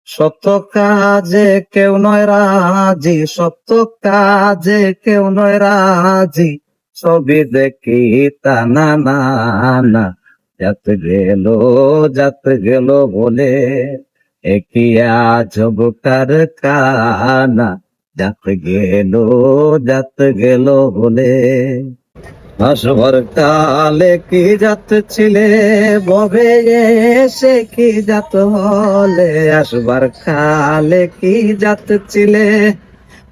সত্য কাজে কেউ নয় রাজি, সত্য কাজে কেউ নয় রাজি, ছবি দেখি তা না না না, যাত গেল বলে একই আজব কারখানা, যাত গেল বলে। আসবার কালে কি জাত ছিলে, ববে এসে কি জাত হলে, আসবার কালে কি জাত ছিলে,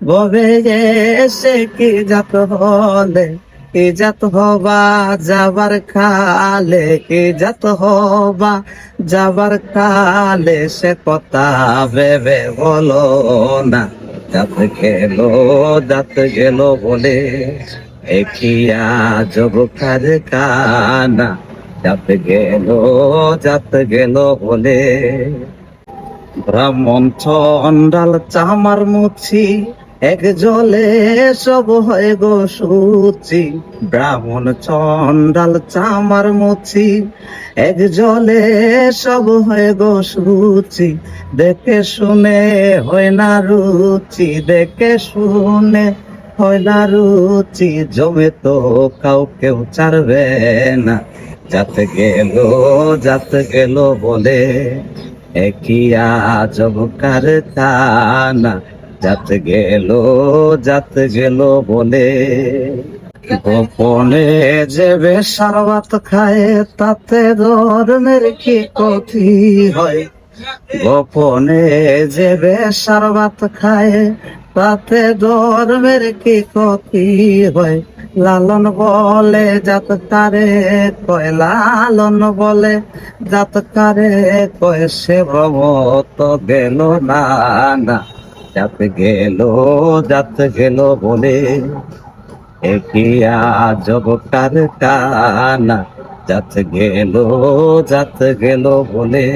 ববে এসে কি জাত হলে, কি জাত হবা যাবার কালে, কি জাত হবা যাবার কালে, সে কথা ভেবে বলো না, যাত গেল বলে একই আজব কারখানা, যাত গেল বলে। ব্রাহ্মণ চন্ডাল চামার মুছি, এক জলে সব হয় গো সূচি। ব্রাহ্মণ চন্ডাল চামার মুছি, এক জলে সব হয় গো সূচি। দেখে শুনে হয় না রুচি, দেখে শুনে হয় না রুচি, জমে তো কেউ ছাড়বে না, যাত গেল বলে একই আজব কারখানা, যাত গেল বলে। গোপনে যে বেশার ভাত খায়, তাতে ধর্মের কি ক্ষতি হয়, গোপনে যে বেশার ভাত খায়, তাতে ধর্মের কি ক্ষতি হয়। লালন বলে জাত কারে কয়, লালন বলে জাত কারে কয়, সে ভবত গেল না না, যাত গেল বলে একই আজব কারখানা, যাত গেল বলে।